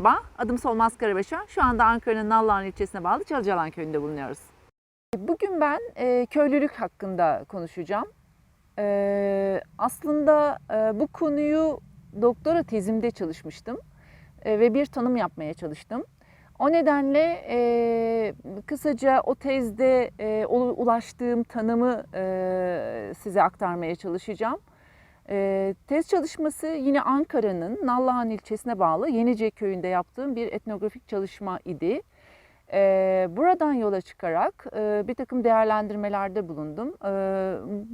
Merhaba, adım Solmaz Karabaşa. Şu anda Ankara'nın Nallıhan ilçesine bağlı Çalıcalan köyünde bulunuyoruz. Bugün ben köylülük hakkında konuşacağım. Aslında bu konuyu doktora tezimde çalışmıştım ve bir tanım yapmaya çalıştım. O nedenle kısaca o tezde ulaştığım tanımı size aktarmaya çalışacağım. Tez çalışması yine Ankara'nın Nallıhan ilçesine bağlı Yenice köyünde yaptığım bir etnografik çalışma idi. Buradan yola çıkarak bir takım değerlendirmelerde bulundum.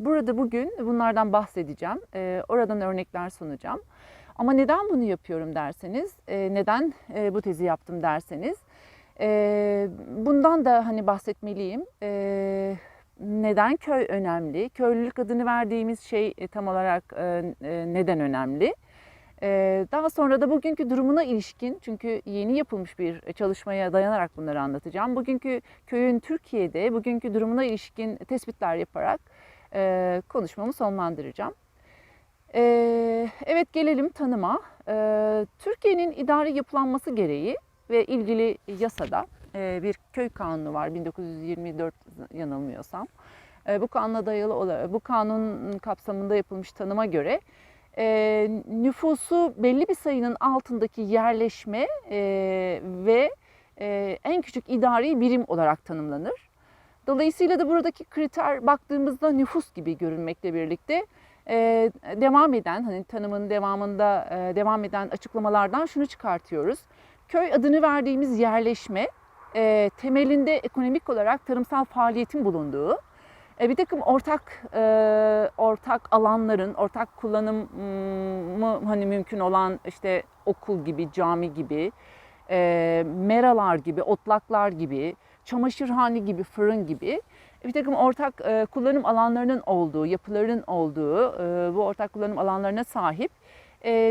Burada bugün bunlardan bahsedeceğim. Oradan örnekler sunacağım. Ama neden bunu yapıyorum derseniz, neden bu tezi yaptım derseniz, bundan da hani bahsetmeliyim. Neden köy önemli? Köylülük adını verdiğimiz şey tam olarak neden önemli? Daha sonra da bugünkü durumuna ilişkin, çünkü yeni yapılmış bir çalışmaya dayanarak bunları anlatacağım. Bugünkü köyün Türkiye'de bugünkü durumuna ilişkin tespitler yaparak konuşmamı sonlandıracağım. Evet, gelelim tanıma. Türkiye'nin idari yapılanması gereği ve ilgili yasada bir köy kanunu var, 1924 yanılmıyorsam. Bu kanuna dayalı olarak, bu kanun kapsamında yapılmış tanıma göre nüfusu belli bir sayının altındaki yerleşme ve en küçük idari birim olarak tanımlanır. Dolayısıyla da buradaki kriter baktığımızda nüfus gibi görünmekle birlikte devam eden, hani tanımın devamında devam eden açıklamalardan şunu çıkartıyoruz. Köy adını verdiğimiz yerleşme temelinde ekonomik olarak tarımsal faaliyetin bulunduğu, bir takım ortak alanların, ortak kullanımı hani mümkün olan işte okul gibi, cami gibi, meralar gibi, otlaklar gibi, çamaşırhane gibi, fırın gibi bir takım ortak kullanım alanlarının olduğu, yapıların olduğu, bu ortak kullanım alanlarına sahip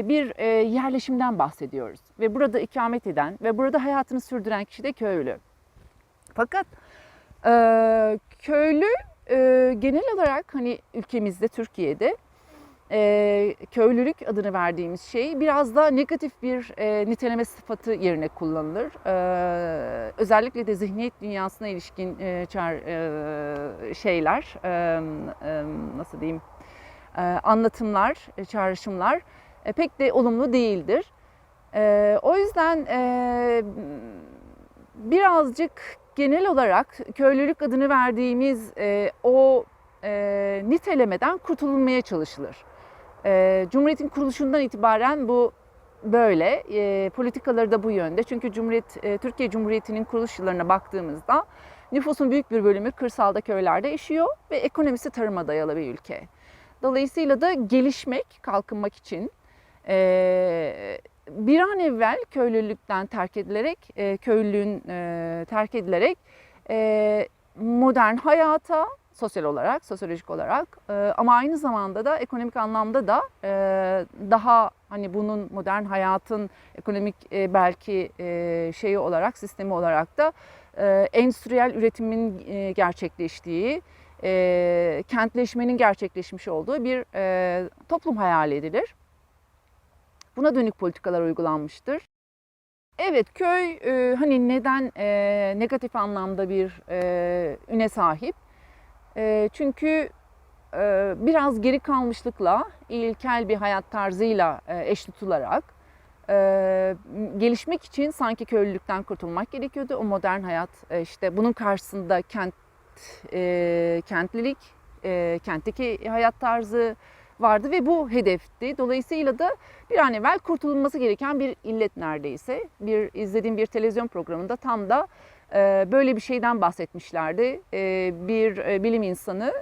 bir yerleşimden bahsediyoruz. Ve burada ikamet eden ve burada hayatını sürdüren kişi de köylü. Fakat köylü genel olarak hani ülkemizde, Türkiye'de köylülük adını verdiğimiz şey biraz da negatif bir niteleme sıfatı yerine kullanılır. Özellikle de zihniyet dünyasına ilişkin şeyler, nasıl diyeyim, anlatımlar, çağrışımlar pek de olumlu değildir. O yüzden birazcık genel olarak köylülük adını verdiğimiz o nitelemeden kurtulmaya çalışılır. Cumhuriyetin kuruluşundan itibaren bu böyle, politikaları da bu yönde. Çünkü Türkiye Cumhuriyeti'nin kuruluş yıllarına baktığımızda nüfusun büyük bir bölümü kırsalda, köylerde yaşıyor ve ekonomisi tarıma dayalı bir ülke. Dolayısıyla da gelişmek, kalkınmak için bir an evvel köylülükten terk edilerek, köylülüğün terk edilerek modern hayata, sosyal olarak, sosyolojik olarak ama aynı zamanda da ekonomik anlamda da daha hani bunun modern hayatın ekonomik belki şeyi olarak, sistemi olarak da endüstriyel üretimin gerçekleştiği, kentleşmenin gerçekleşmiş olduğu bir toplum hayal edilir. Buna dönük politikalar uygulanmıştır. Evet, köy hani neden negatif anlamda bir üne sahip? Çünkü biraz geri kalmışlıkla, ilkel bir hayat tarzıyla eş tutularak gelişmek için sanki köylülükten kurtulmak gerekiyordu. O modern hayat, işte bunun karşısında kentlilik, kentteki hayat tarzı vardı ve bu hedefti. Dolayısıyla da bir an evvel kurtulması gereken bir illet neredeyse. İzlediğim bir televizyon programında tam da böyle bir şeyden bahsetmişlerdi. Bir bilim insanı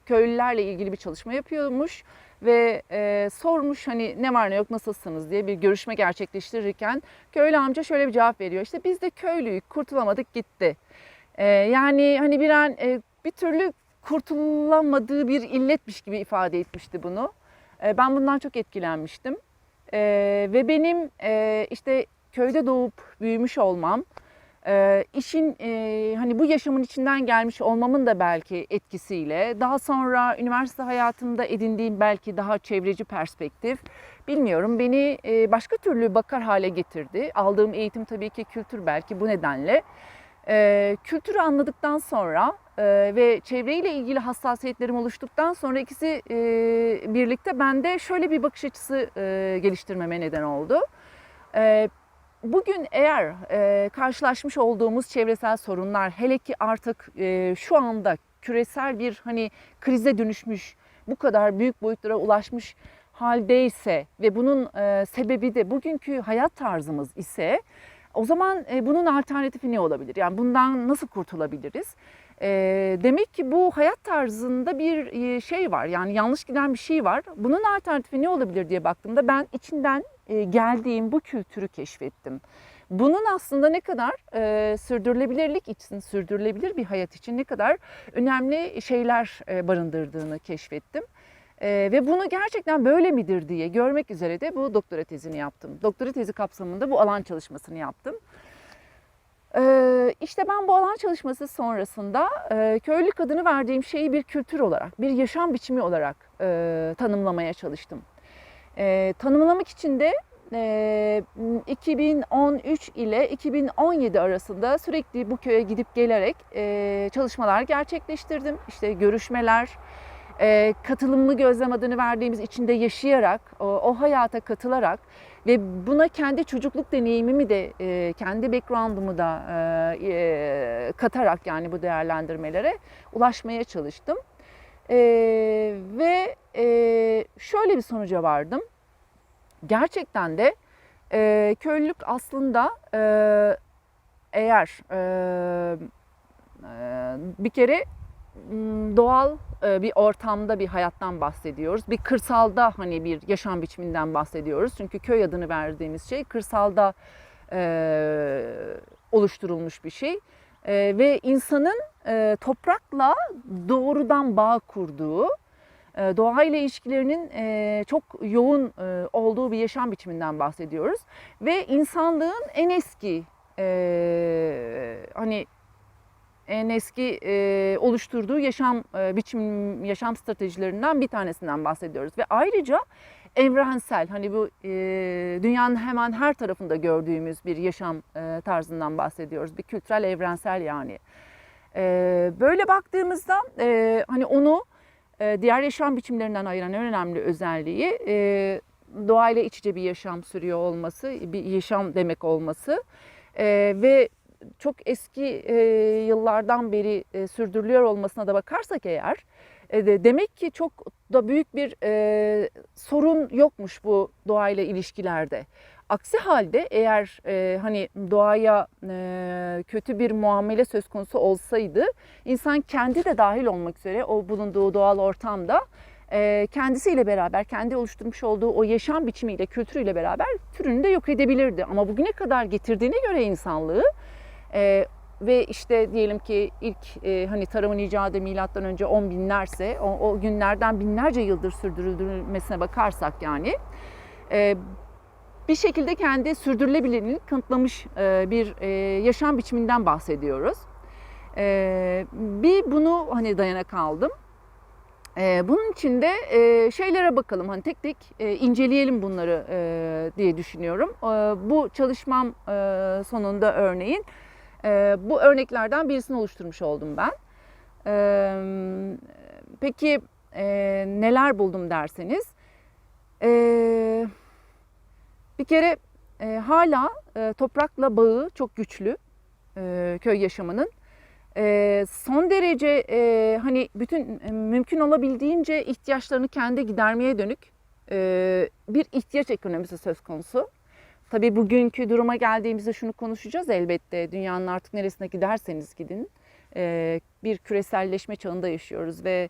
köylülerle ilgili bir çalışma yapıyormuş ve sormuş hani ne var ne yok, nasılsınız diye bir görüşme gerçekleştirirken köylü amca şöyle bir cevap veriyor. İşte biz de köylüyük, kurtulamadık gitti. Yani hani bir türlü kurtulamadığı bir illetmiş gibi ifade etmişti bunu. Ben bundan çok etkilenmiştim. Ve benim işte köyde doğup büyümüş olmam, İşin hani bu yaşamın içinden gelmiş olmamın da belki etkisiyle, daha sonra üniversite hayatımda edindiğim belki daha çevreci perspektif, bilmiyorum, beni başka türlü bakar hale getirdi. Aldığım eğitim tabii ki kültür, belki bu nedenle. Kültürü anladıktan sonra ve çevreyle ilgili hassasiyetlerim oluştuktan sonra ikisi birlikte bende şöyle bir bakış açısı geliştirmeme neden oldu. Bugün eğer karşılaşmış olduğumuz çevresel sorunlar, hele ki artık şu anda küresel bir hani krize dönüşmüş, bu kadar büyük boyutlara ulaşmış haldeyse ve bunun sebebi de bugünkü hayat tarzımız ise, o zaman bunun alternatifi ne olabilir? Yani bundan nasıl kurtulabiliriz? Demek ki bu hayat tarzında bir şey var, yani yanlış giden bir şey var. Bunun alternatifi ne olabilir diye baktığımda ben içinden geldiğim bu kültürü keşfettim. Bunun aslında ne kadar sürdürülebilirlik için, sürdürülebilir bir hayat için ne kadar önemli şeyler barındırdığını keşfettim. Ve bunu gerçekten böyle midir diye görmek üzere de bu doktora tezini yaptım. Doktora tezi kapsamında bu alan çalışmasını yaptım. İşte ben bu alan çalışması sonrasında köylülük adını verdiğim şeyi bir kültür olarak, bir yaşam biçimi olarak tanımlamaya çalıştım. Tanımlamak için de 2013 ile 2017 arasında sürekli bu köye gidip gelerek çalışmalar gerçekleştirdim. İşte görüşmeler, katılımlı gözlem adını verdiğimiz, içinde yaşayarak, o hayata katılarak ve buna kendi çocukluk deneyimimi de, kendi background'umu da katarak, yani bu değerlendirmelere ulaşmaya çalıştım. Ve şöyle bir sonuca vardım. Gerçekten de köylülük aslında eğer bir kere doğal bir ortamda bir hayattan bahsediyoruz. Bir kırsalda hani bir yaşam biçiminden bahsediyoruz. Çünkü köy adını verdiğimiz şey kırsalda oluşturulmuş bir şey. Ve insanın toprakla doğrudan bağ kurduğu, doğayla ilişkilerinin çok yoğun olduğu bir yaşam biçiminden bahsediyoruz. Ve insanlığın en eski hani en eski oluşturduğu yaşam yaşam stratejilerinden bir tanesinden bahsediyoruz. Ve ayrıca evrensel, hani bu dünyanın hemen her tarafında gördüğümüz bir yaşam tarzından bahsediyoruz. Bir kültürel evrensel yani. Böyle baktığımızda hani onu diğer yaşam biçimlerinden ayıran en önemli özelliği doğayla iç içe bir yaşam sürüyor olması, bir yaşam demek olması ve çok eski yıllardan beri sürdürülüyor olmasına da bakarsak eğer, demek ki çok da büyük bir sorun yokmuş bu doğayla ilişkilerde. Aksi halde eğer hani doğaya kötü bir muamele söz konusu olsaydı, insan kendi de dahil olmak üzere o bulunduğu doğal ortamda kendisiyle beraber, kendi oluşturmuş olduğu o yaşam biçimiyle, kültürüyle beraber türünü de yok edebilirdi. Ama bugüne kadar getirdiğine göre insanlığı, ve işte diyelim ki ilk hani tarımın icadı milattan önce 10 binlerse, o günlerden binlerce yıldır sürdürülmesine bakarsak yani bir şekilde kendi sürdürülebilirliğini kanıtlamış bir yaşam biçiminden bahsediyoruz. Bir bunu hani dayanak aldım. Bunun için de şeylere bakalım, hani tek tek inceleyelim bunları diye düşünüyorum. Bu çalışmam sonunda örneğin bu örneklerden birisini oluşturmuş oldum ben. Peki neler buldum derseniz, bir kere hala toprakla bağı çok güçlü köy yaşamının. Son derece hani bütün mümkün olabildiğince ihtiyaçlarını kendi gidermeye dönük bir ihtiyaç ekonomisi söz konusu. Tabii bugünkü duruma geldiğimizde şunu konuşacağız elbette. Dünyanın artık neresine giderseniz gidin bir küreselleşme çağında yaşıyoruz ve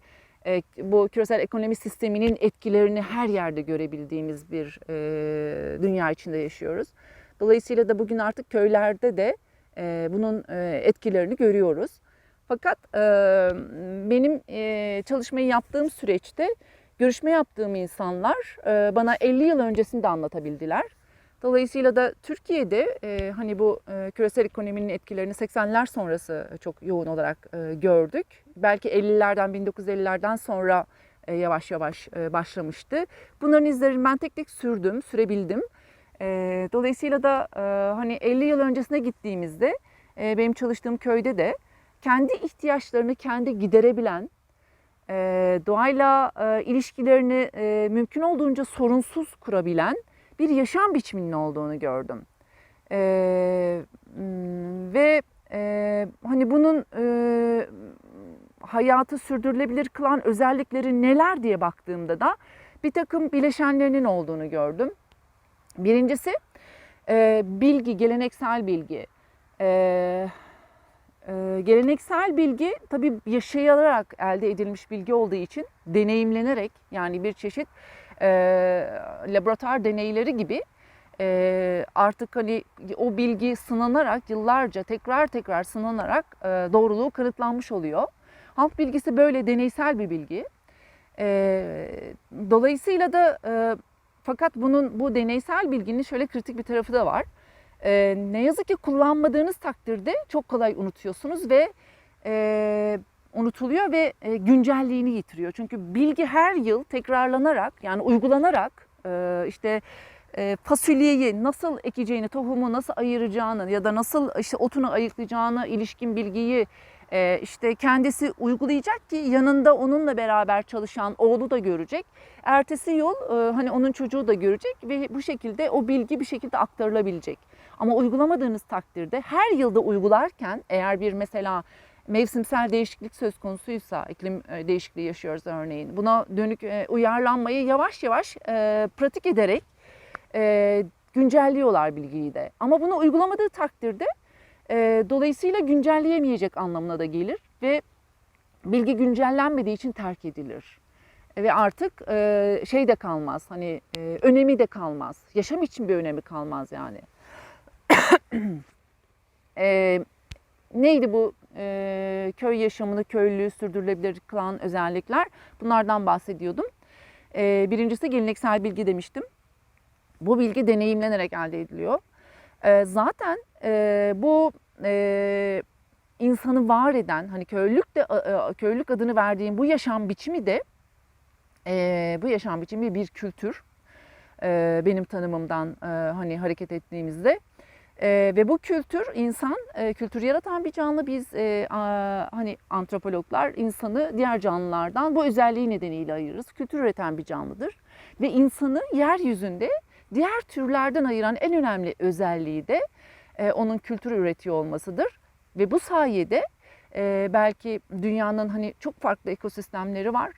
bu küresel ekonomi sisteminin etkilerini her yerde görebildiğimiz bir dünya içinde yaşıyoruz. Dolayısıyla da bugün artık köylerde de bunun etkilerini görüyoruz. Fakat benim çalışmayı yaptığım süreçte görüşme yaptığım insanlar bana 50 yıl öncesini de anlatabildiler. Dolayısıyla da Türkiye'de hani bu küresel ekonominin etkilerini 80'ler sonrası çok yoğun olarak gördük. Belki 50'lerden, 1950'lerden sonra yavaş yavaş başlamıştı. Bunların izlerini ben tek tek sürebildim. Dolayısıyla da hani 50 yıl öncesine gittiğimizde benim çalıştığım köyde de kendi ihtiyaçlarını kendi giderebilen, doğayla ilişkilerini mümkün olduğunca sorunsuz kurabilen bir yaşam biçiminin olduğunu gördüm. Ve hani bunun hayatı sürdürülebilir kılan özellikleri neler diye baktığımda da bir takım bileşenlerinin olduğunu gördüm. Birincisi bilgi, geleneksel bilgi. Geleneksel bilgi tabii yaşayarak elde edilmiş bilgi olduğu için deneyimlenerek, yani bir çeşit laboratuvar deneyleri gibi artık hani o bilgi sınanarak, yıllarca tekrar sınanarak doğruluğu kanıtlanmış oluyor. Halk bilgisi böyle deneysel bir bilgi. Dolayısıyla da fakat bu deneysel bilginin şöyle kritik bir tarafı da var. Ne yazık ki kullanmadığınız takdirde çok kolay unutuyorsunuz ve unutuluyor ve güncelliğini yitiriyor. Çünkü bilgi her yıl tekrarlanarak, yani uygulanarak işte fasulyeyi nasıl ekeceğini, tohumu nasıl ayıracağını ya da nasıl işte otunu ayıklayacağına ilişkin bilgiyi işte kendisi uygulayacak ki yanında onunla beraber çalışan oğlu da görecek. Ertesi yıl hani onun çocuğu da görecek ve bu şekilde o bilgi bir şekilde aktarılabilecek. Ama uygulamadığınız takdirde her yılda uygularken, eğer bir mesela mevsimsel değişiklik söz konusuysa, iklim değişikliği yaşıyoruz örneğin, buna dönük uyarlanmayı yavaş yavaş pratik ederek güncelliyorlar bilgiyi de. Ama bunu uygulamadığı takdirde dolayısıyla güncelleyemeyecek anlamına da gelir ve bilgi güncellenmediği için terk edilir. Ve artık şey de kalmaz, hani önemi de kalmaz. Yaşam için bir önemi kalmaz yani. Neydi bu köy yaşamını, köylülüğü sürdürülebilir kılan özellikler? Bunlardan bahsediyordum. Birincisi geleneksel bilgi demiştim. Bu bilgi deneyimlenerek elde ediliyor. Zaten bu insanı var eden, hani köylülük adını verdiğim bu yaşam biçimi de bu yaşam biçimi bir kültür. Benim tanımımdan hani hareket ettiğimizde. Ve bu kültür, insan kültür yaratan bir canlı. Biz hani antropologlar insanı diğer canlılardan bu özelliği nedeniyle ayırırız. Kültür üreten bir canlıdır. Ve insanı yeryüzünde diğer türlerden ayıran en önemli özelliği de onun kültür üretiyor olmasıdır. Ve bu sayede belki dünyanın hani çok farklı ekosistemleri var.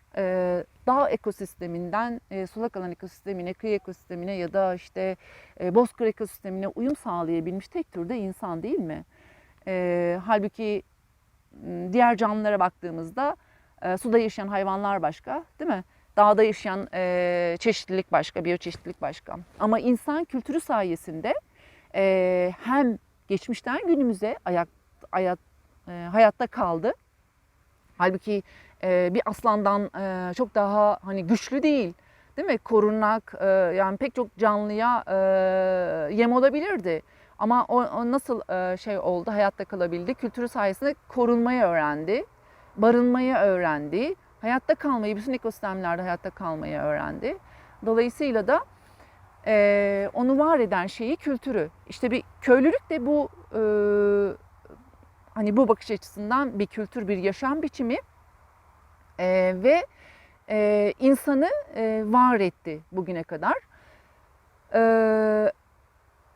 Dağ ekosisteminden sulak alan ekosistemine, kıyı ekosistemine ya da işte bozkır ekosistemine uyum sağlayabilmiş tek tür de insan, değil mi? Halbuki diğer canlılara baktığımızda suda yaşayan hayvanlar başka, değil mi? Dağda yaşayan çeşitlilik başka, biyoçeşitlilik başka. Ama insan kültürü sayesinde hem geçmişten günümüze hayatta kaldı. Halbuki bir aslandan çok daha hani güçlü değil mi? Korunak, yani pek çok canlıya yem olabilirdi. Ama o nasıl şey oldu, hayatta kalabildi? Kültürü sayesinde korunmayı öğrendi, barınmayı öğrendi, hayatta kalmayı, bütün ekosistemlerde hayatta kalmayı öğrendi. Dolayısıyla da onu var eden şeyi kültürü. İşte bir köylülük de bu hani bu bakış açısından bir kültür, bir yaşam biçimi ve insanı var etti bugüne kadar.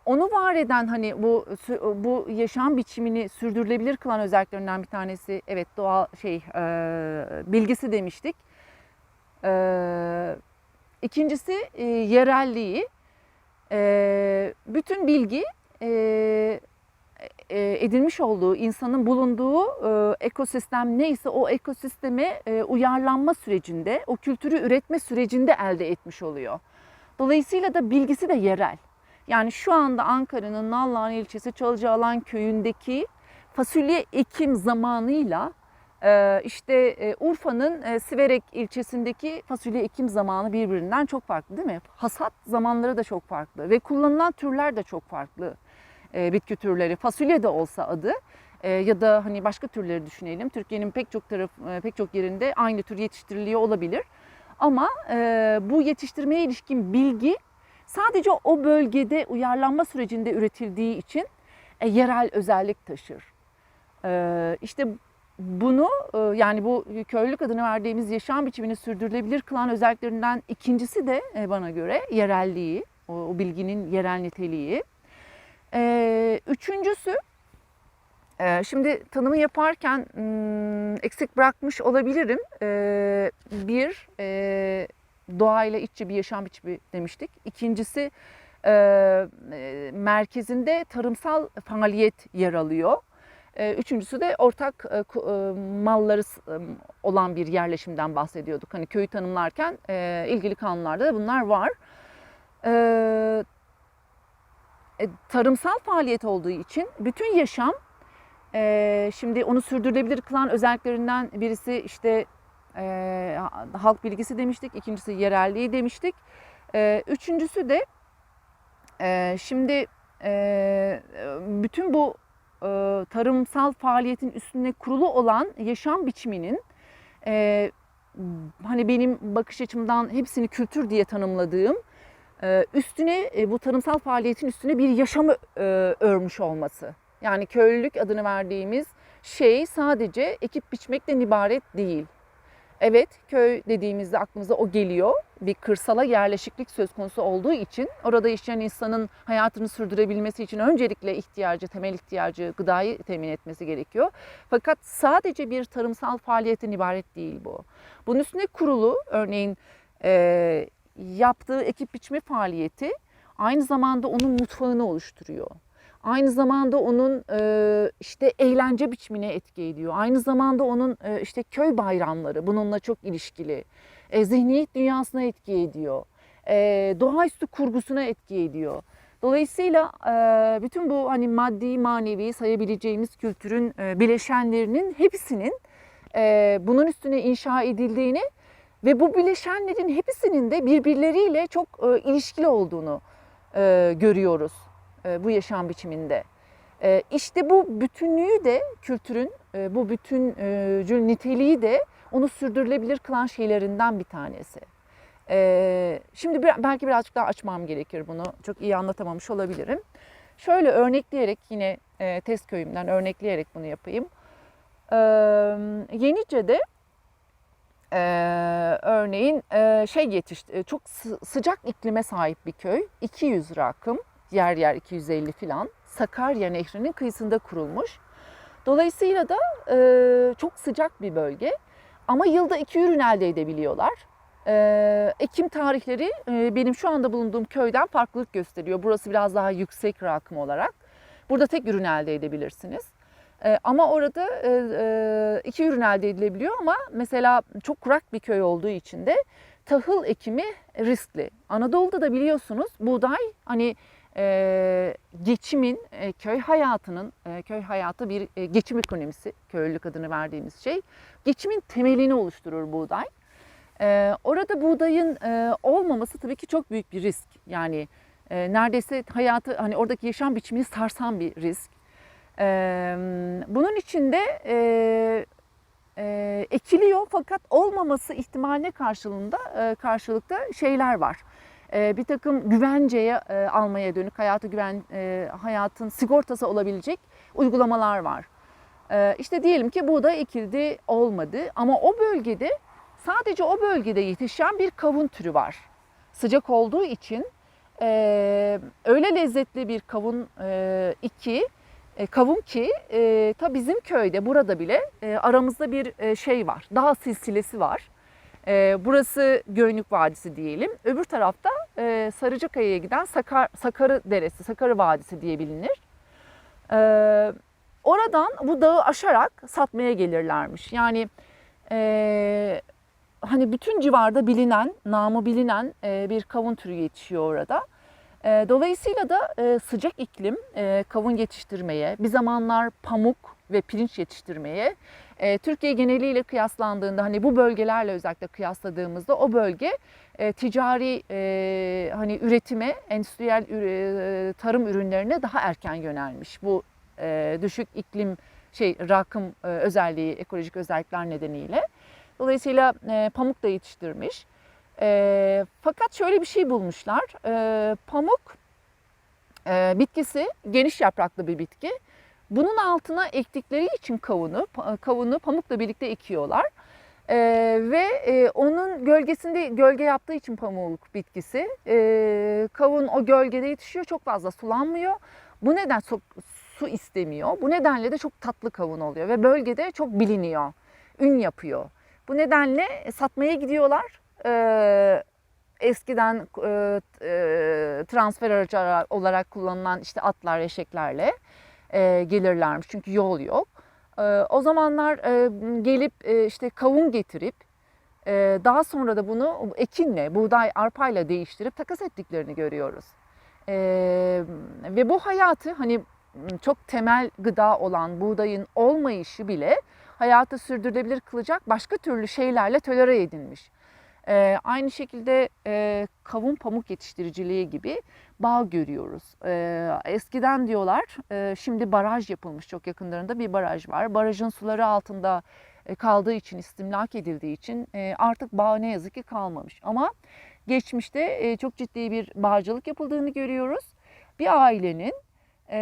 Onu var eden hani bu yaşam biçimini sürdürülebilir kılan özelliklerinden bir tanesi, evet, doğal bilgisi demiştik. İkincisi yerelliği. Bütün bilgi edinmiş olduğu, insanın bulunduğu ekosistem neyse o ekosisteme uyarlanma sürecinde, o kültürü üretme sürecinde elde etmiş oluyor. Dolayısıyla da bilgisi de yerel. Yani şu anda Ankara'nın Nallıhan ilçesi Çalıcıalan köyündeki fasulye ekim zamanıyla İşte Urfa'nın Siverek ilçesindeki fasulye ekim zamanı birbirinden çok farklı değil mi? Hasat zamanları da çok farklı ve kullanılan türler de çok farklı. Bitki türleri, fasulye de olsa adı ya da hani başka türleri düşünelim. Türkiye'nin pek çok yerinde aynı tür yetiştiriliyor olabilir. Ama bu yetiştirmeye ilişkin bilgi sadece o bölgede uyarlanma sürecinde üretildiği için yerel özellik taşır. İşte bunu yani bu köylülük adını verdiğimiz yaşam biçimini sürdürülebilir kılan özelliklerinden ikincisi de bana göre yerelliği, o bilginin yerel niteliği. Üçüncüsü, şimdi tanımı yaparken eksik bırakmış olabilirim. Bir, doğayla iç içe bir yaşam biçimi demiştik. İkincisi, merkezinde tarımsal faaliyet yer alıyor. Üçüncüsü de ortak malları olan bir yerleşimden bahsediyorduk. Hani köyü tanımlarken ilgili kanunlarda da bunlar var. Tarımsal faaliyet olduğu için bütün yaşam, şimdi onu sürdürülebilir kılan özelliklerinden birisi işte halk bilgisi demiştik, ikincisi yerelliği demiştik. Üçüncüsü de şimdi bütün bu tarımsal faaliyetin üstüne kurulu olan yaşam biçiminin hani benim bakış açımdan hepsini kültür diye tanımladığım üstüne bu tarımsal faaliyetin üstüne bir yaşamı örmüş olması. Yani köylülük adını verdiğimiz şey sadece ekip biçmekten ibaret değil. Evet, köy dediğimizde aklımıza o geliyor. Bir kırsala yerleşiklik söz konusu olduğu için orada yaşayan insanın hayatını sürdürebilmesi için öncelikle temel ihtiyacı gıdayı temin etmesi gerekiyor. Fakat sadece bir tarımsal faaliyetin ibaret değil bu. Bunun üstüne kurulu örneğin yaptığı ekip biçme faaliyeti aynı zamanda onun mutfağını oluşturuyor. Aynı zamanda onun işte eğlence biçimine etki ediyor. Aynı zamanda onun işte köy bayramları bununla çok ilişkili. Zihniyet dünyasına etki ediyor. Doğaüstü kurgusuna etki ediyor. Dolayısıyla bütün bu hani maddi manevi sayabileceğimiz kültürün bileşenlerinin hepsinin bunun üstüne inşa edildiğini ve bu bileşenlerin hepsinin de birbirleriyle çok ilişkili olduğunu görüyoruz bu yaşam biçiminde. İşte bu bütünlüğü de kültürün, bu bütüncül niteliği de onu sürdürülebilir kılan şeylerinden bir tanesi. Şimdi belki birazcık daha açmam gerekir bunu. Çok iyi anlatamamış olabilirim. Şöyle örnekleyerek yine test köyümden örnekleyerek bunu yapayım. Yenice'de örneğin çok sıcak iklime sahip bir köy. 200 rakım, yer yer 250 filan. Sakarya Nehri'nin kıyısında kurulmuş. Dolayısıyla da çok sıcak bir bölge. Ama yılda 2 ürün elde edebiliyorlar. Ekim tarihleri benim şu anda bulunduğum köyden farklılık gösteriyor. Burası biraz daha yüksek rakım olarak. Burada tek ürün elde edebilirsiniz. Ama orada 2 ürün elde edilebiliyor ama mesela çok kurak bir köy olduğu için de tahıl ekimi riskli. Anadolu'da da biliyorsunuz buğday hani geçimin, köy hayatı bir geçim ekonomisi, köylülük adını verdiğimiz şey. Geçimin temelini oluşturur buğday. Orada buğdayın olmaması tabii ki çok büyük bir risk. Yani neredeyse hayatı, hani oradaki yaşam biçimini sarsan bir risk. Bunun için de ekiliyor fakat olmaması ihtimaline karşılıkta şeyler var. Bir takım güvenceye almaya dönük hayatın sigortası olabilecek uygulamalar var. İşte diyelim ki buğday ekildi, olmadı ama sadece o bölgede yetişen bir kavun türü var. Sıcak olduğu için öyle lezzetli bir kavun kavun ki ta bizim köyde burada bile aramızda bir şey var. Dağ silsilesi var. Burası Göynük Vadisi diyelim. Öbür tarafta Sarıcakaya'ya giden Sakarı Deresi, Sakarı Vadisi diye bilinir. Oradan bu dağı aşarak satmaya gelirlermiş. Yani hani bütün civarda namı bilinen bir kavun türü yetişiyor orada. Dolayısıyla da sıcak iklim kavun yetiştirmeye, bir zamanlar pamuk ve pirinç yetiştirmeye. Türkiye geneliyle kıyaslandığında hani bu bölgelerle özellikle kıyasladığımızda o bölge ticari hani üretime, endüstriyel tarım ürünlerine daha erken yönelmiş. Bu düşük iklim rakım özelliği, ekolojik özellikler nedeniyle. Dolayısıyla pamuk da yetiştirmiş. Fakat şöyle bir şey bulmuşlar. Pamuk bitkisi geniş yapraklı bir bitki. Bunun altına ektikleri için kavunu pamukla birlikte ekiyorlar. Onun gölgesinde gölge yaptığı için pamuk bitkisi kavun o gölgede yetişiyor, çok fazla sulanmıyor. Bu neden çok su istemiyor. Bu nedenle de çok tatlı kavun oluyor ve bölgede çok biliniyor, ün yapıyor. Bu nedenle satmaya gidiyorlar. Eskiden transfer aracı olarak kullanılan işte atlar, eşeklerle gelirlermiş çünkü yol yok. O zamanlar gelip işte kavun getirip daha sonra da bunu ekinle, buğday, arpayla değiştirip takas ettiklerini görüyoruz. Ve bu hayatı hani çok temel gıda olan buğdayın olmayışı bile hayatı sürdürülebilir kılacak başka türlü şeylerle tolere edilmiş. Aynı şekilde kavun pamuk yetiştiriciliği gibi bağ görüyoruz. Eskiden diyorlar, şimdi baraj yapılmış, çok yakınlarında bir baraj var. Barajın suları altında kaldığı için, istimlak edildiği için artık bağ ne yazık ki kalmamış. Ama geçmişte çok ciddi bir bağcılık yapıldığını görüyoruz. Bir ailenin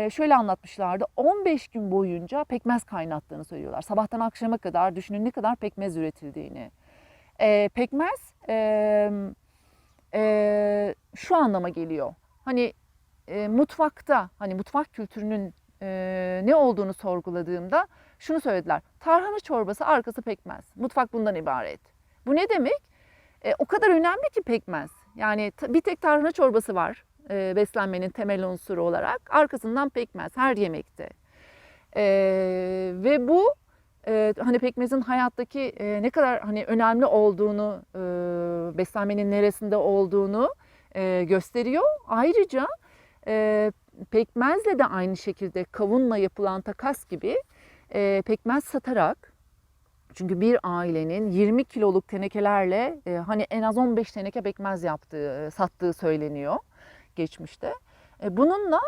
şöyle anlatmışlardı, 15 gün boyunca pekmez kaynattığını söylüyorlar. Sabahtan akşama kadar düşünün ne kadar pekmez üretildiğini. Pekmez şu anlama geliyor. Hani mutfakta, hani mutfak kültürünün ne olduğunu sorguladığımda şunu söylediler. Tarhana çorbası, arkası pekmez. Mutfak bundan ibaret. Bu ne demek? O kadar önemli ki pekmez. Yani bir tek tarhana çorbası var beslenmenin temel unsuru olarak. Arkasından pekmez her yemekte. Ve bu hani pekmezin hayattaki ne kadar hani önemli olduğunu, beslenmenin neresinde olduğunu gösteriyor. Ayrıca pekmezle de aynı şekilde kavunla yapılan takas gibi pekmez satarak, çünkü bir ailenin 20 kiloluk tenekelerle hani en az 15 teneke pekmez sattığı söyleniyor geçmişte. Bununla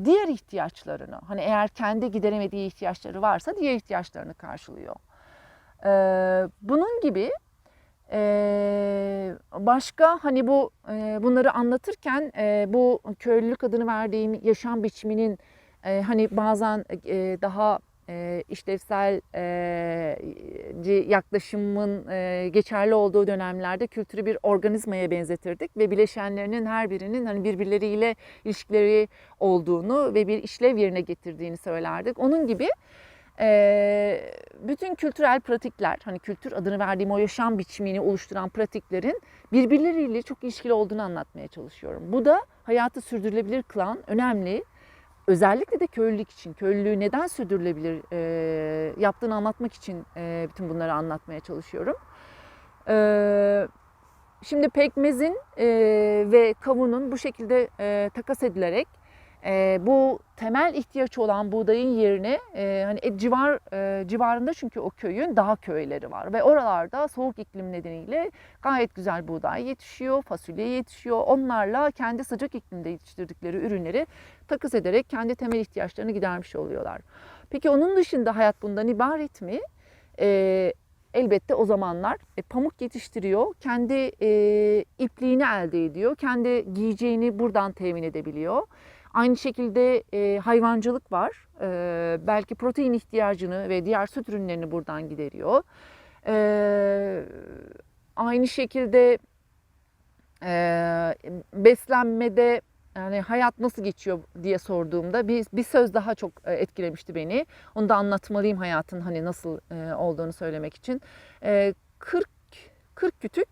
diğer ihtiyaçlarını, hani eğer kendi gideremediği ihtiyaçları varsa diğer ihtiyaçlarını karşılıyor. Bunun gibi başka hani bunları anlatırken bu köylülük adını verdiğim yaşam biçiminin hani bazen daha işlevsel yaklaşımın geçerli olduğu dönemlerde kültürü bir organizmaya benzetirdik ve bileşenlerinin her birinin hani birbirleriyle ilişkileri olduğunu ve bir işlev yerine getirdiğini söylerdik. Onun gibi bütün kültürel pratikler, hani kültür adını verdiğim o yaşam biçimini oluşturan pratiklerin birbirleriyle çok ilişkili olduğunu anlatmaya çalışıyorum. Bu da hayatı sürdürülebilir kılan önemli. Özellikle de köylülük için, köylülüğü neden sürdürülebilir yaptığını anlatmak için bütün bunları anlatmaya çalışıyorum. Şimdi pekmezin ve kavunun bu şekilde takas edilerek bu temel ihtiyaç olan buğdayın yerine hani civarında çünkü o köyün dağ köyleri var ve oralarda soğuk iklim nedeniyle gayet güzel buğday yetişiyor, fasulye yetişiyor. Onlarla kendi sıcak iklimde yetiştirdikleri ürünleri takas ederek kendi temel ihtiyaçlarını gidermiş oluyorlar. Peki onun dışında hayat bundan ibaret mi? Elbette o zamanlar pamuk yetiştiriyor, kendi ipliğini elde ediyor, kendi giyeceğini buradan temin edebiliyor. Aynı şekilde hayvancılık var. Belki protein ihtiyacını ve diğer süt ürünlerini buradan gideriyor. Aynı şekilde beslenmede yani hayat nasıl geçiyor diye sorduğumda bir söz daha çok etkilemişti beni. Onu da anlatmalıyım hayatın hani nasıl olduğunu söylemek için. 40 kütük,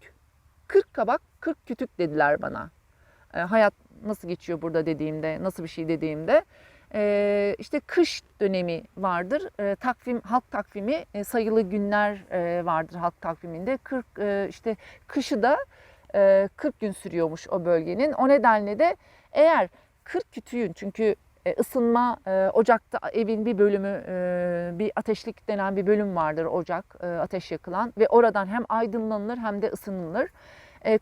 40 kabak, 40 kütük dediler bana. Hayat nasıl geçiyor burada dediğimde, nasıl bir şey dediğimde. İşte kış dönemi vardır. Halk takvimi sayılı günler vardır halk takviminde. İşte kışı da 40 gün sürüyormuş o bölgenin. O nedenle de eğer 40 kütüğün çünkü ısınma, ocakta evin bir bölümü, bir ateşlik denen bir bölüm vardır, ocak, ateş yakılan ve oradan hem aydınlanır hem de ısınılır.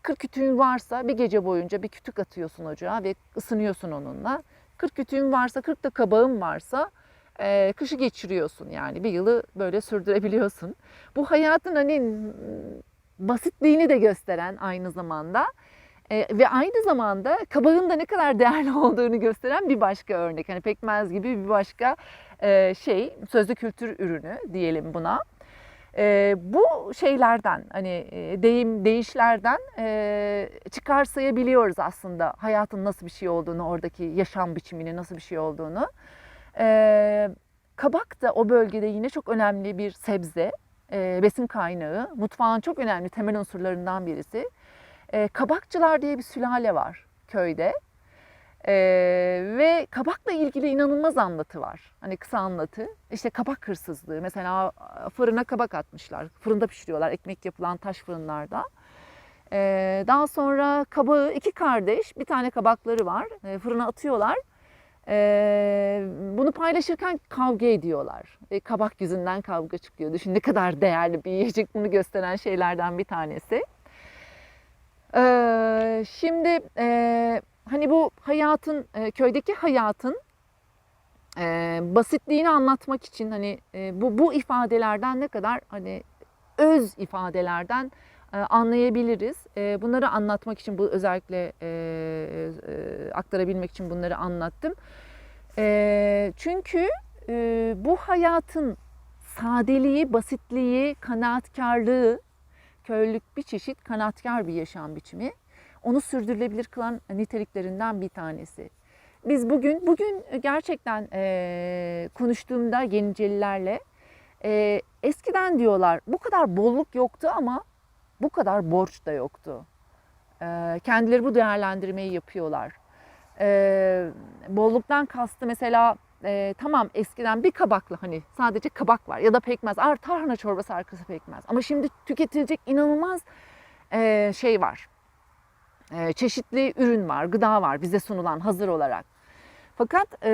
40 kütüğün varsa bir gece boyunca bir kütük atıyorsun ocağa ve ısınıyorsun onunla. 40 kütüğün varsa, 40 da kabağın varsa kışı geçiriyorsun, yani bir yılı böyle sürdürebiliyorsun. Bu hayatın hani basitliğini de gösteren aynı zamanda ve aynı zamanda kabağın da ne kadar değerli olduğunu gösteren bir başka örnek. Hani pekmez gibi bir başka sözlü kültür ürünü diyelim buna. Bu şeylerden, hani değişlerden çıkarsayabiliyoruz aslında hayatın nasıl bir şey olduğunu, oradaki yaşam biçiminin nasıl bir şey olduğunu. Kabak da o bölgede yine çok önemli bir sebze, besin kaynağı, mutfağın çok önemli temel unsurlarından birisi. Kabakçılar diye bir sülale var köyde. Ve kabakla ilgili inanılmaz anlatı var. Hani kısa anlatı. İşte kabak hırsızlığı. Mesela fırına kabak atmışlar. Fırında pişiriyorlar. Ekmek yapılan taş fırınlarda. Daha sonra kabağı, iki kardeş, bir tane kabakları var. Fırına atıyorlar. Bunu paylaşırken kavga ediyorlar. Ve kabak yüzünden kavga çıkıyor. Düşün ne kadar değerli bir yiyecek, bunu gösteren şeylerden bir tanesi. Şimdi hani bu hayatın, köydeki hayatın basitliğini anlatmak için hani bu ifadelerden ne kadar hani öz ifadelerden anlayabiliriz. Bunları anlatmak için, bu özellikle aktarabilmek için bunları anlattım. Çünkü bu hayatın sadeliği, basitliği, kanaatkarlığı, köylülük bir çeşit kanaatkar bir yaşam biçimi. Onu sürdürülebilir kılan niteliklerinden bir tanesi. Biz bugün gerçekten konuştuğumda Yenicelilerle eskiden diyorlar bu kadar bolluk yoktu ama bu kadar borç da yoktu. Kendileri bu değerlendirmeyi yapıyorlar. Bolluktan kastı mesela tamam, eskiden bir kabakla hani sadece kabak var ya da pekmez, tarhana çorbası arkası pekmez. Ama şimdi tüketilecek inanılmaz şey var. Çeşitli ürün var, gıda var bize sunulan hazır olarak. Fakat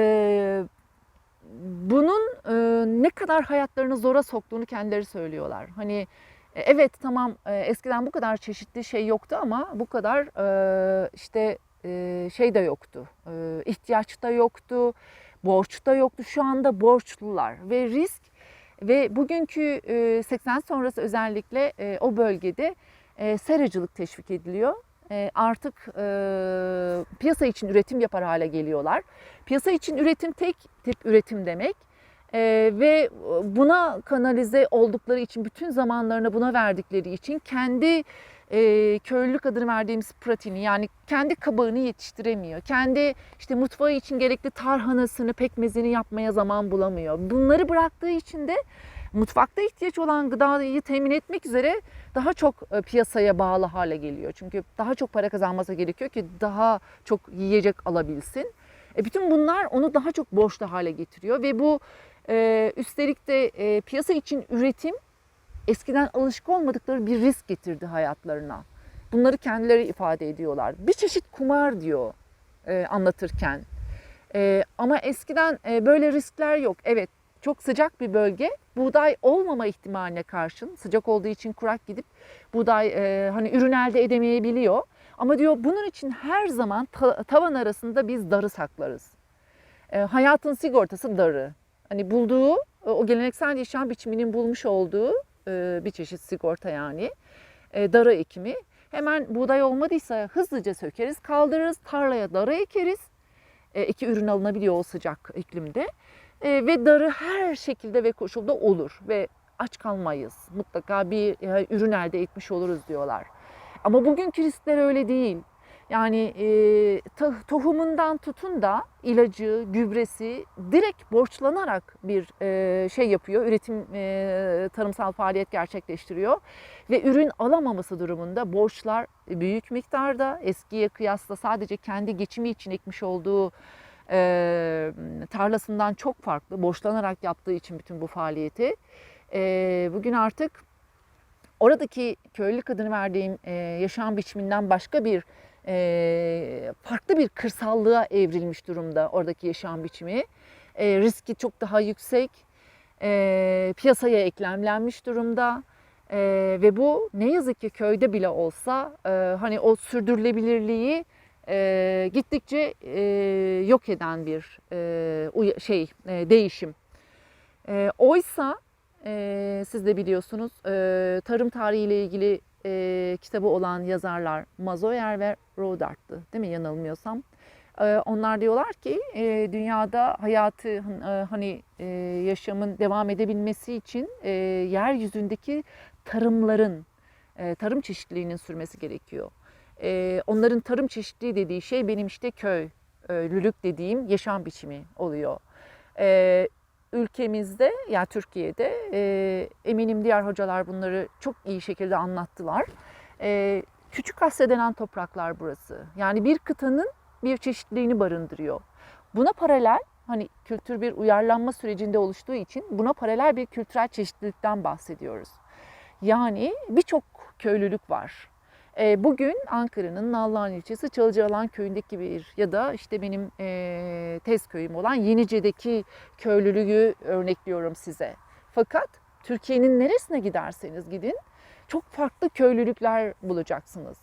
bunun ne kadar hayatlarını zora soktuğunu kendileri söylüyorlar. Hani evet tamam, eskiden bu kadar çeşitli şey yoktu ama bu kadar işte şey de yoktu. İhtiyaç da yoktu, borç da yoktu. Şu anda borçlular ve risk ve bugünkü 80 sonrası özellikle o bölgede seracılık teşvik ediliyor. Artık piyasa için üretim yapar hale geliyorlar. Piyasa için üretim tek tip üretim demek. Ve buna kanalize oldukları için, bütün zamanlarını buna verdikleri için kendi köylülük adını verdiğimiz pratiğini, yani kendi kabağını yetiştiremiyor. Kendi işte mutfağı için gerekli tarhanasını, pekmezini yapmaya zaman bulamıyor. Bunları bıraktığı için de mutfakta ihtiyaç olan gıdayı temin etmek üzere daha çok piyasaya bağlı hale geliyor. Çünkü daha çok para kazanması gerekiyor ki daha çok yiyecek alabilsin. Bütün bunlar onu daha çok borçlu hale getiriyor ve bu üstelik de piyasa için üretim eskiden alışık olmadıkları bir risk getirdi hayatlarına. Bunları kendileri ifade ediyorlar. Bir çeşit kumar diyor anlatırken. Ama eskiden böyle riskler yok. Evet, çok sıcak bir bölge. Buğday olmama ihtimaline karşın, sıcak olduğu için kurak gidip buğday hani ürün elde edemeyebiliyor. Ama diyor bunun için her zaman tavan arasında biz darı saklarız. Hayatın sigortası darı. Hani bulduğu, o geleneksel yaşam biçiminin bulmuş olduğu bir çeşit sigorta yani. Darı ekimi. Hemen buğday olmadıysa hızlıca sökeriz, kaldırırız, tarlaya darı ekeriz. İki ürün alınabiliyor o sıcak iklimde. Ve darı her şekilde ve koşulda olur ve aç kalmayız. Mutlaka bir ürün elde etmiş oluruz diyorlar. Ama bugünkü riskler öyle değil. Yani tohumundan tutun da ilacı, gübresi direkt borçlanarak bir şey yapıyor. Üretim, tarımsal faaliyet gerçekleştiriyor. Ve ürün alamaması durumunda borçlar büyük miktarda, eskiye kıyasla sadece kendi geçimi için ekmiş olduğu tarlasından çok farklı. Borçlanarak yaptığı için bütün bu faaliyeti. Bugün artık oradaki köylülük adını verdiğim yaşam biçiminden başka bir Farklı bir kırsallığa evrilmiş durumda oradaki yaşam biçimi. Riski çok daha yüksek, piyasaya eklemlenmiş durumda. Ve bu ne yazık ki köyde bile olsa hani o sürdürülebilirliği gittikçe yok eden bir değişim. Oysa siz de biliyorsunuz tarım tarihiyle ilgili kitabı olan yazarlar Mazoyer ve Rodart'tı, değil mi, yanılmıyorsam. Onlar diyorlar ki dünyada hayatı hani yaşamın devam edebilmesi için yeryüzündeki tarım çeşitliliğinin sürmesi gerekiyor. Onların tarım çeşitliliği dediği şey benim işte köylülük dediğim yaşam biçimi oluyor. Ülkemizde, yani Türkiye'de eminim diğer hocalar bunları çok iyi şekilde anlattılar. Küçük Asya denen topraklar burası. Yani bir kıtanın bir çeşitliliğini barındırıyor. Buna paralel, hani kültür bir uyarlanma sürecinde oluştuğu için buna paralel bir kültürel çeşitlilikten bahsediyoruz. Yani birçok köylülük var. Bugün Ankara'nın Nallıhan ilçesi Çalıcıalan köyündeki bir ya da işte benim tez köyüm olan Yenice'deki köylülüğü örnekliyorum size. Fakat Türkiye'nin neresine giderseniz gidin çok farklı köylülükler bulacaksınız.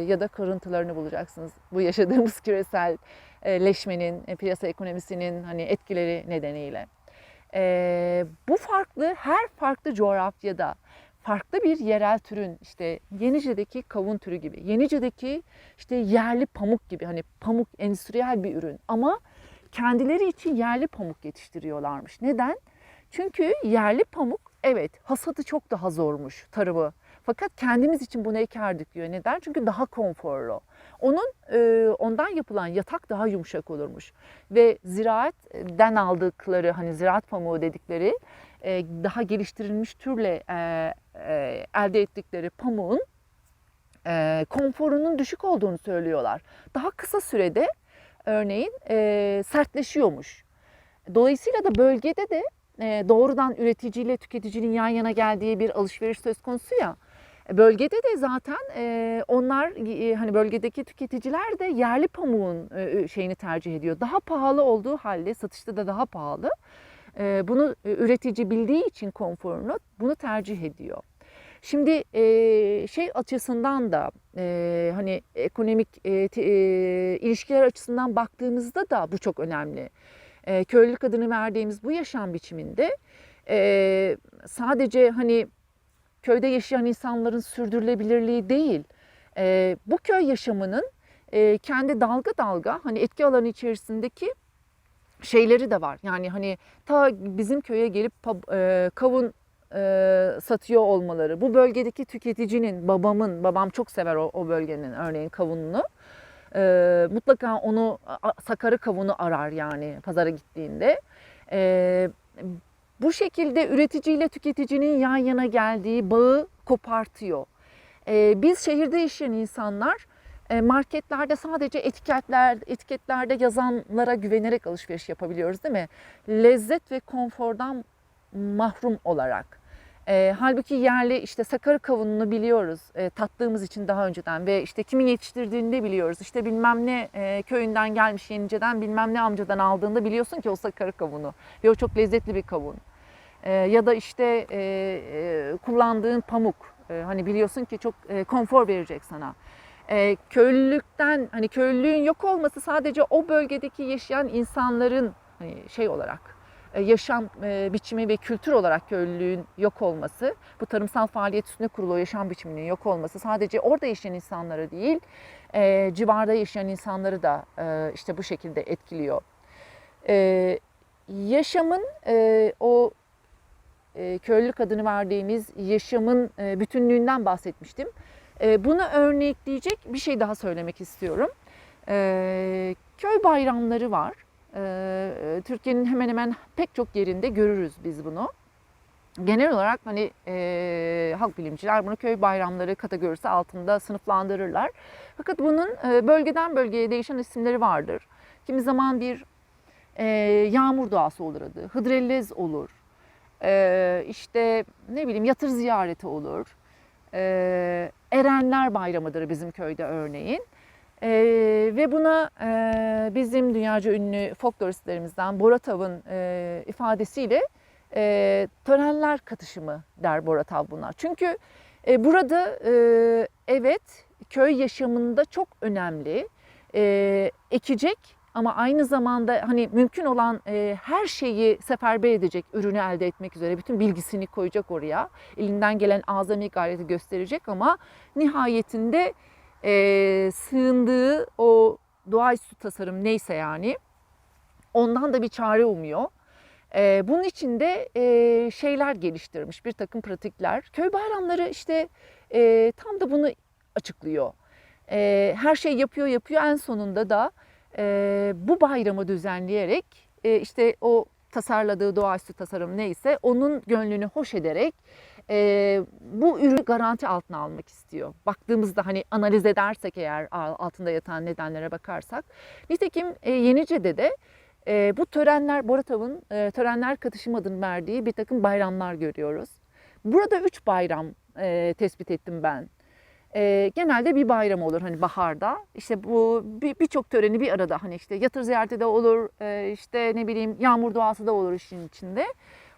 Ya da kırıntılarını bulacaksınız. Bu yaşadığımız küreselleşmenin, piyasa ekonomisinin hani etkileri nedeniyle. Her farklı coğrafyada farklı bir yerel türün, işte Yenice'deki kavun türü gibi, Yenice'deki işte yerli pamuk gibi, hani pamuk endüstriyel bir ürün ama kendileri için yerli pamuk yetiştiriyorlarmış. Neden? Çünkü yerli pamuk, evet, hasadı çok daha zormuş, tarımı. Fakat kendimiz için bunu ekerdik diyor. Neden? Çünkü daha konforlu. Ondan yapılan yatak daha yumuşak olurmuş. Ve ziraatten aldıkları, hani ziraat pamuğu dedikleri daha geliştirilmiş türle elde ettikleri pamuğun konforunun düşük olduğunu söylüyorlar. Daha kısa sürede örneğin sertleşiyormuş. Dolayısıyla da bölgede de doğrudan üreticiyle tüketicinin yan yana geldiği bir alışveriş söz konusu ya. Bölgede de zaten onlar hani bölgedeki tüketiciler de yerli pamuğun şeyini tercih ediyor. Daha pahalı olduğu halde, satışta da daha pahalı. Bunu üretici bildiği için konforunu bunu tercih ediyor. Şimdi şey açısından da hani ekonomik ilişkiler açısından baktığımızda da bu çok önemli. Köylülük adını verdiğimiz bu yaşam biçiminde sadece hani köyde yaşayan insanların sürdürülebilirliği değil, bu köy yaşamının kendi dalga dalga hani etki alanı içerisindeki şeyleri de var. Yani hani ta bizim köye gelip kavun satıyor olmaları, bu bölgedeki tüketicinin, babam çok sever o bölgenin örneğin kavununu. Mutlaka onu sakarı kavunu arar yani pazara gittiğinde. Bu şekilde üreticiyle tüketicinin yan yana geldiği bağı kopartıyor. Biz şehirde yaşayan insanlar marketlerde sadece etiketlerde yazanlara güvenerek alışveriş yapabiliyoruz, değil mi? Lezzet ve konfordan mahrum olarak. Halbuki yerli işte sakarı kavununu biliyoruz tattığımız için daha önceden ve işte kimin yetiştirdiğini de biliyoruz. İşte bilmem ne köyünden gelmiş Yenice'den bilmem ne amcadan aldığında biliyorsun ki o sakarı kavunu ve o çok lezzetli bir kavun. Ya da işte kullandığın pamuk hani biliyorsun ki çok konfor verecek sana. Köylülükten hani köylülüğün yok olması sadece o bölgedeki yaşayan insanların hani şey olarak yaşam biçimi ve kültür olarak köylülüğün yok olması, bu tarımsal faaliyet üstüne kurulu o yaşam biçiminin yok olması sadece orada yaşayan insanları değil, civarda yaşayan insanları da işte bu şekilde etkiliyor. Yaşamın o köylülük adını verdiğimiz yaşamın bütünlüğünden bahsetmiştim. Bunu örnekleyecek bir şey daha söylemek istiyorum. Köy bayramları var. Türkiye'nin hemen hemen pek çok yerinde görürüz biz bunu. Genel olarak hani halk bilimciler bunu köy bayramları kategorisi altında sınıflandırırlar. Fakat bunun bölgeden bölgeye değişen isimleri vardır. Kimi zaman bir yağmur duası olur adı, Hıdrellez olur, işte ne bileyim yatır ziyareti olur, Erenler Bayramı'dır bizim köyde örneğin. Ve buna bizim dünyaca ünlü folkloristlerimizden Boratav'ın ifadesiyle törenler katışımı der Boratav buna. Çünkü burada evet köy yaşamında çok önemli ekecek ama aynı zamanda hani mümkün olan her şeyi seferber edecek, ürünü elde etmek üzere bütün bilgisini koyacak oraya. Elinden gelen azami gayreti gösterecek ama nihayetinde sığındığı o doğaüstü tasarım neyse yani ondan da bir çare umuyor. Bunun için de şeyler geliştirmiş, bir takım pratikler. Köy bayramları işte tam da bunu açıklıyor. Her şey yapıyor, en sonunda da bu bayramı düzenleyerek işte o tasarladığı doğaüstü tasarım neyse onun gönlünü hoş ederek bu ürünü garanti altına almak istiyor. Baktığımızda hani analiz edersek eğer altında yatan nedenlere bakarsak. Nitekim Yenice'de de bu törenler, Boratav'ın törenler katışım adını verdiği bir takım bayramlar görüyoruz. Burada 3 bayram tespit ettim ben. Genelde bir bayram olur hani baharda. İşte bu birçok töreni bir arada hani işte yatır ziyareti de olur, işte ne bileyim yağmur duası da olur işin içinde.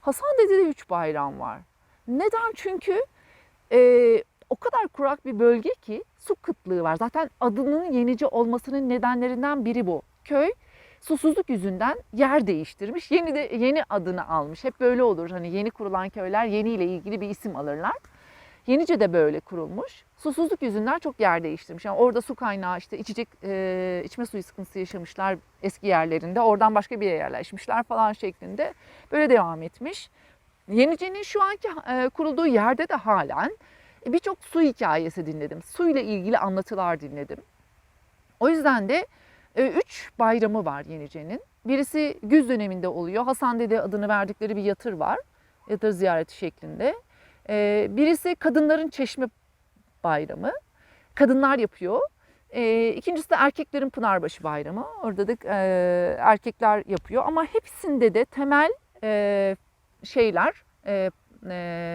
Hasandede'de 3 bayram var. Neden? Çünkü o kadar kurak bir bölge ki su kıtlığı var. Zaten adının Yenice olmasının nedenlerinden biri bu. Köy susuzluk yüzünden yer değiştirmiş, yeni adını almış. Hep böyle olur. Hani yeni kurulan köyler yeni ile ilgili bir isim alırlar. Yenice de böyle kurulmuş. Susuzluk yüzünden çok yer değiştirmiş. Yani orada su kaynağı işte içme suyu sıkıntısı yaşamışlar eski yerlerinde. Oradan başka bir yere yerleşmişler falan şeklinde. Böyle devam etmiş. Yenice'nin şu anki kurulduğu yerde de halen birçok su hikayesi dinledim. Suyla ilgili anlatılar dinledim. O yüzden de 3 bayramı var Yenice'nin. Birisi güz döneminde oluyor. Hasande'de adını verdikleri bir yatır var. Yatır ziyareti şeklinde. Birisi kadınların çeşme bayramı. Kadınlar yapıyor. İkincisi de erkeklerin Pınarbaşı bayramı. Orada da erkekler yapıyor. Ama hepsinde de temel şeyler,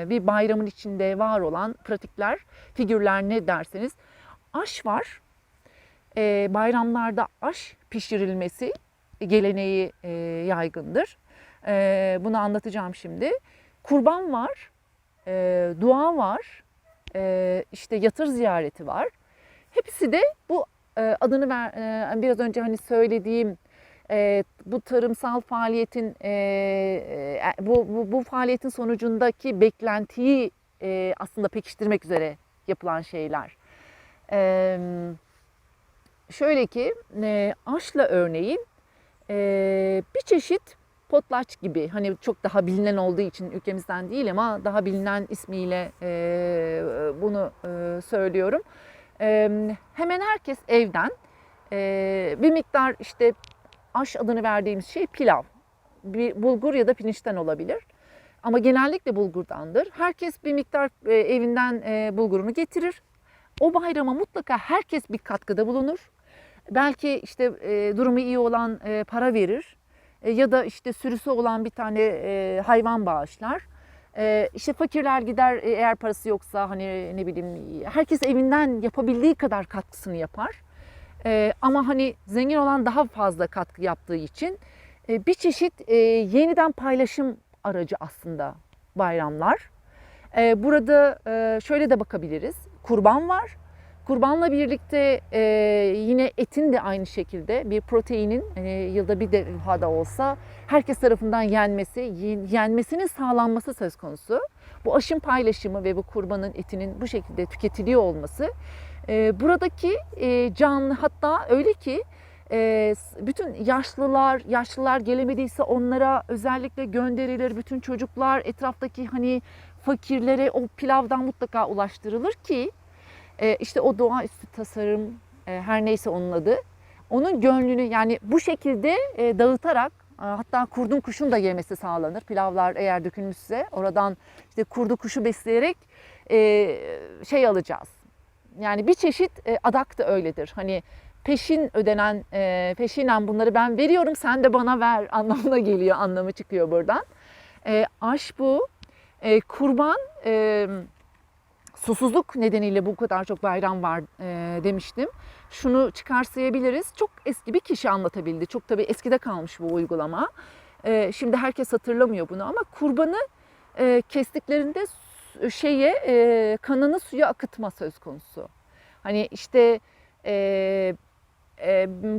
bir bayramın içinde var olan pratikler, figürler ne derseniz. Aş var. Bayramlarda aş pişirilmesi geleneği yaygındır. Bunu anlatacağım şimdi. Kurban var, dua var, işte yatır ziyareti var. Hepsi de bu adını biraz önce hani söylediğim bu tarımsal faaliyetin bu faaliyetin sonucundaki beklentiyi aslında pekiştirmek üzere yapılan şeyler. Şöyle ki aşla örneğin bir çeşit potlaç gibi hani çok daha bilinen olduğu için ülkemizden değil ama daha bilinen ismiyle bunu söylüyorum. Hemen herkes evden bir miktar işte aş adını verdiğimiz şey pilav. Bir bulgur ya da pirinçten olabilir. Ama genellikle bulgurdandır. Herkes bir miktar evinden bulgurunu getirir. O bayrama mutlaka herkes bir katkıda bulunur. Belki işte durumu iyi olan para verir ya da işte sürüsü olan bir tane hayvan bağışlar. İşte fakirler gider eğer parası yoksa hani ne bileyim herkes evinden yapabildiği kadar katkısını yapar. Ama hani zengin olan daha fazla katkı yaptığı için bir çeşit yeniden paylaşım aracı aslında bayramlar. Burada şöyle de bakabiliriz. Kurban var. Kurbanla birlikte yine etin de aynı şekilde bir proteinin yılda bir defa da olsa herkes tarafından yenmesinin sağlanması söz konusu. Bu aşın paylaşımı ve bu kurbanın etinin bu şekilde tüketiliyor olması buradaki canlı hatta öyle ki bütün yaşlılar gelemediyse onlara özellikle gönderilir. Bütün çocuklar etraftaki hani fakirlere o pilavdan mutlaka ulaştırılır ki işte o doğaüstü tasarım her neyse onun adı. Onun gönlünü yani bu şekilde dağıtarak hatta kurdun kuşun da yemesi sağlanır. Pilavlar eğer dökülmüşse oradan işte kurdu kuşu besleyerek şey alacağız. Yani bir çeşit adak da öyledir. Hani peşinen bunları ben veriyorum sen de bana ver anlamına geliyor, anlamı çıkıyor buradan. Aş bu. Kurban susuzluk nedeniyle bu kadar çok bayram var demiştim. şunu çıkarsayabiliriz. Çok eski bir kişi anlatabildi. Çok tabii eskide kalmış bu uygulama. Şimdi herkes hatırlamıyor bunu ama kurbanı kestiklerinde kanını suya akıtma söz konusu. Hani işte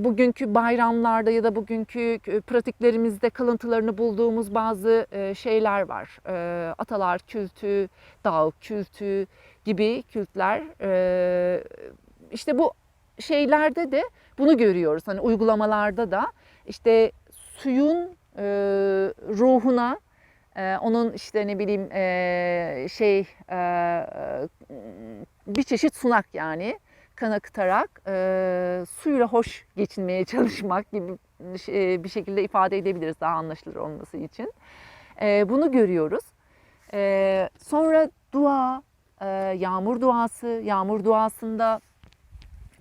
bugünkü bayramlarda ya da bugünkü pratiklerimizde kalıntılarını bulduğumuz bazı şeyler var. Atalar kültü, dağ kültü gibi kültler. İşte bu şeylerde de bunu görüyoruz. Hani uygulamalarda da işte suyun ruhuna, onun işte ne bileyim bir çeşit sunak yani kan akıtarak suyla hoş geçinmeye çalışmak gibi bir şekilde ifade edebiliriz daha anlaşılır olması için. Bunu görüyoruz. Sonra dua, yağmur duası. Yağmur duasında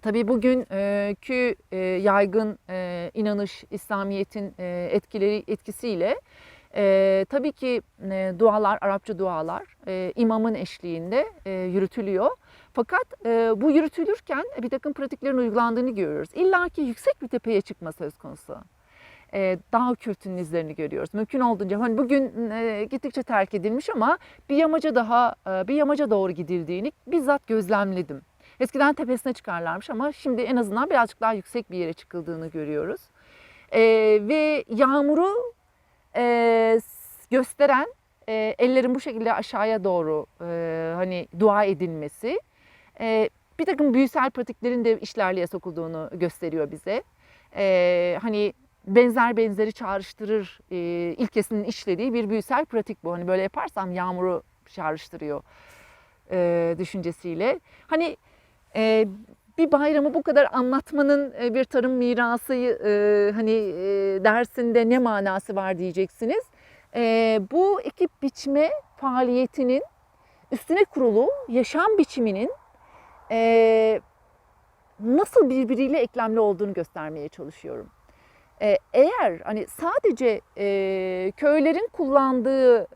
tabii bugünkü yaygın inanış, İslamiyet'in etkisiyle tabii ki dualar, Arapça dualar imamın eşliğinde yürütülüyor. Fakat bu yürütülürken bir takım pratiklerin uygulandığını görüyoruz. İlla ki yüksek bir tepeye çıkma söz konusu. Dağ kültünün izlerini görüyoruz. Mümkün olduğunca hani bugün gittikçe terk edilmiş ama bir yamaca doğru gidildiğini bizzat gözlemledim. Eskiden tepesine çıkarlarmış ama şimdi en azından birazcık daha yüksek bir yere çıkıldığını görüyoruz. Ve yağmuru gösteren ellerin bu şekilde aşağıya doğru hani dua edilmesi bir takım büyüsel pratiklerin de işlerliğe sokulduğunu gösteriyor bize. Hani benzer benzeri çağrıştırır ilkesinin işlediği bir büyüsel pratik bu. Hani böyle yaparsam yağmuru çağrıştırıyor düşüncesiyle. Hani bir bayramı bu kadar anlatmanın bir tarım mirası dersinde ne manası var diyeceksiniz. Bu ekip biçme faaliyetinin üstüne kurulu yaşam biçiminin nasıl birbiriyle eklemli olduğunu göstermeye çalışıyorum. Eğer hani sadece köylerin kullandığı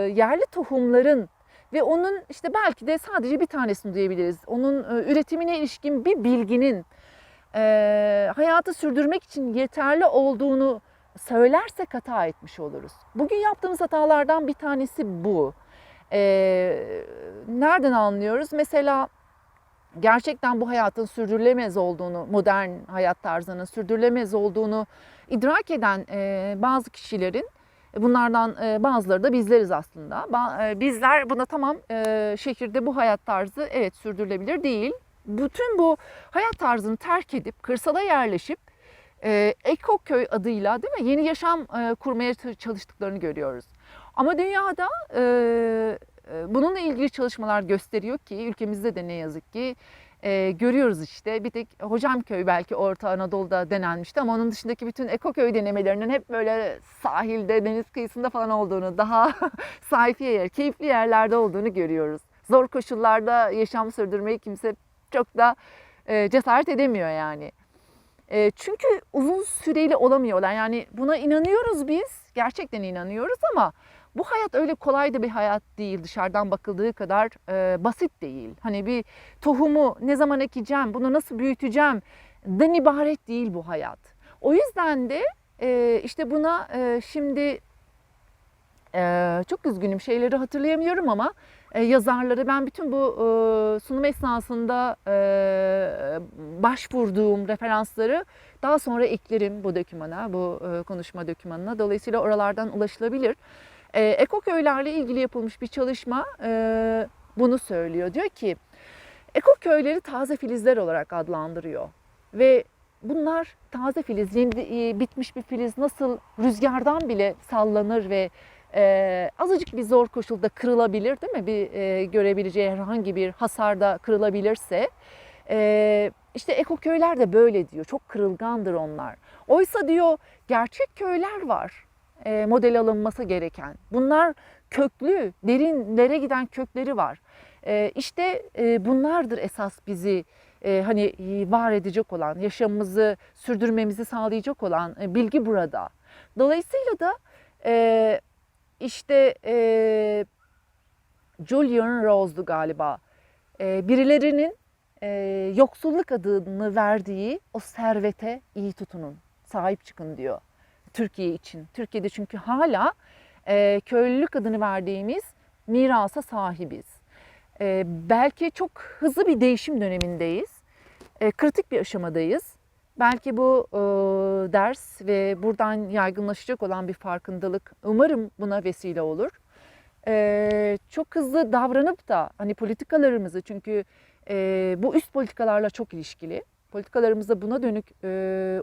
yerli tohumların ve onun işte belki de sadece bir tanesini duyabiliriz. Onun üretimine ilişkin bir bilginin hayatı sürdürmek için yeterli olduğunu söylersek hata etmiş oluruz. Bugün yaptığımız hatalardan bir tanesi bu. Nereden anlıyoruz? Mesela gerçekten bu hayatın sürdürülemez olduğunu, modern hayat tarzının sürdürülemez olduğunu idrak eden bazı kişilerin, bunlardan bazıları da bizleriz aslında. Bizler buna tamam şehirde bu hayat tarzı evet sürdürülebilir değil. Bütün bu hayat tarzını terk edip kırsala yerleşip Ekoköy adıyla değil mi yeni yaşam kurmaya çalıştıklarını görüyoruz. Ama dünyada bununla ilgili çalışmalar gösteriyor ki ülkemizde de ne yazık ki görüyoruz işte. Bir tek Hocamköy belki Orta Anadolu'da denenmişti ama onun dışındaki bütün ekoköy denemelerinin hep böyle sahilde, deniz kıyısında falan olduğunu, daha sayfiye yer, keyifli yerlerde olduğunu görüyoruz. Zor koşullarda yaşam sürdürmeyi kimse çok da cesaret edemiyor yani. Çünkü uzun süreli olamıyorlar. Yani buna inanıyoruz biz, gerçekten inanıyoruz ama bu hayat öyle kolay da bir hayat değil. Dışarıdan bakıldığı kadar basit değil. Hani bir tohumu ne zaman ekeceğim, bunu nasıl büyüteceğim den ibaret değil bu hayat. O yüzden de işte buna şimdi çok üzgünüm şeyleri hatırlayamıyorum ama yazarları ben bütün bu sunum esnasında başvurduğum referansları daha sonra eklerim bu dokümana, bu konuşma dokümanına. Dolayısıyla oralardan ulaşılabilir. Ekoköylerle ilgili yapılmış bir çalışma bunu söylüyor. Diyor ki ekoköyleri taze filizler olarak adlandırıyor ve bunlar taze filiz, yeni bitmiş bir filiz nasıl rüzgardan bile sallanır ve azıcık bir zor koşulda kırılabilir değil mi? Bir görebileceği herhangi bir hasarda kırılabilirse işte ekoköyler de böyle diyor. Çok kırılgandır onlar. Oysa diyor gerçek köyler var. Model alınması gereken. Bunlar köklü, derinlere giden kökleri var. İşte bunlardır esas bizi hani var edecek olan, yaşamımızı sürdürmemizi sağlayacak olan bilgi burada. Dolayısıyla da işte Julian Rose'du galiba. Birilerinin yoksulluk adını verdiği o servete iyi tutunun, sahip çıkın diyor Türkiye için. Türkiye'de çünkü hala köylülük adını verdiğimiz mirasa sahibiz. Belki çok hızlı bir değişim dönemindeyiz. Kritik bir aşamadayız. Belki bu ders ve buradan yaygınlaşacak olan bir farkındalık umarım buna vesile olur. Çok hızlı davranıp da hani politikalarımızı, çünkü bu üst politikalarla çok ilişkili. Politikalarımızı buna dönük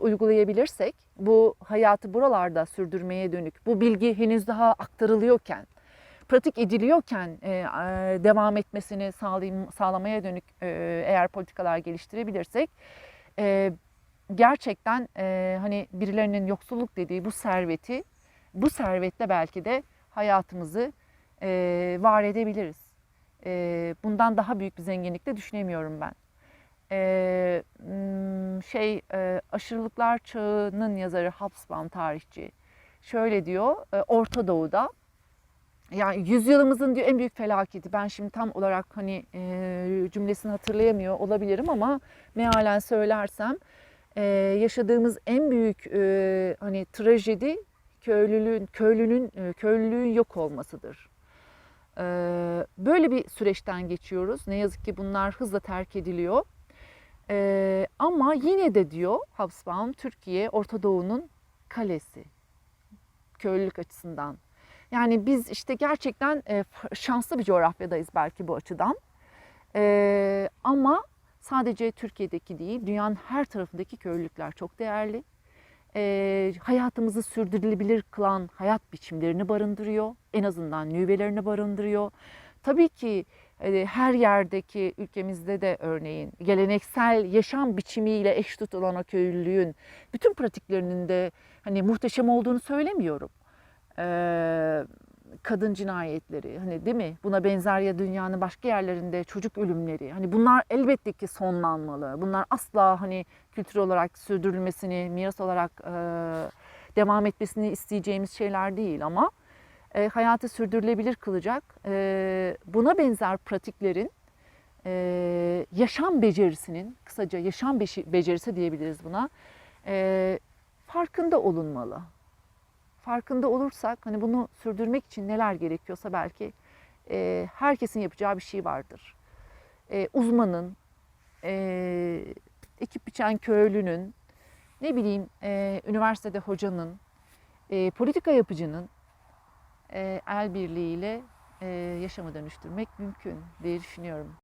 uygulayabilirsek, bu hayatı buralarda sürdürmeye dönük, bu bilgi henüz daha aktarılıyorken, pratik ediliyorken devam etmesini sağlamaya dönük eğer politikalar geliştirebilirsek, gerçekten hani birilerinin yoksulluk dediği bu serveti, bu servetle belki de hayatımızı var edebiliriz. Bundan daha büyük bir zenginlik de düşünemiyorum ben. Aşırılıklar Çağı'nın yazarı Hobsbawm tarihçi şöyle diyor, Orta Doğu'da yani yüzyılımızın diyor en büyük felaketi, ben şimdi tam olarak hani cümlesini hatırlayamıyor olabilirim ama mealen söylersem yaşadığımız en büyük hani trajedi köylülüğün yok olmasıdır. Böyle bir süreçten geçiyoruz. Ne yazık ki bunlar hızla terk ediliyor. Ama yine de diyor Hobsbawm, Türkiye Orta Doğu'nun kalesi köylülük açısından. Yani biz işte gerçekten şanslı bir coğrafyadayız belki bu açıdan. Ama sadece Türkiye'deki değil, dünyanın her tarafındaki köylülükler çok değerli. Hayatımızı sürdürülebilir kılan hayat biçimlerini barındırıyor. En azından nüvelerini barındırıyor. Tabii ki her yerdeki, ülkemizde de örneğin geleneksel yaşam biçimiyle eş tutulan o köylülüğün bütün pratiklerinin de hani muhteşem olduğunu söylemiyorum. Kadın cinayetleri, hani değil mi? Buna benzer ya dünyanın başka yerlerinde çocuk ölümleri. Hani bunlar elbette ki sonlanmalı. Bunlar asla hani kültür olarak sürdürülmesini, miras olarak devam etmesini isteyeceğimiz şeyler değil ama hayatı sürdürülebilir kılacak buna benzer pratiklerin yaşam becerisinin, kısaca yaşam becerisi diyebiliriz buna, farkında olunmalı. Farkında olursak hani bunu sürdürmek için neler gerekiyorsa belki herkesin yapacağı bir şey vardır. Uzmanın, ekip biçen köylünün, ne bileyim üniversitede hocanın, politika yapıcının el birliğiyle yaşamı dönüştürmek mümkün diye düşünüyorum.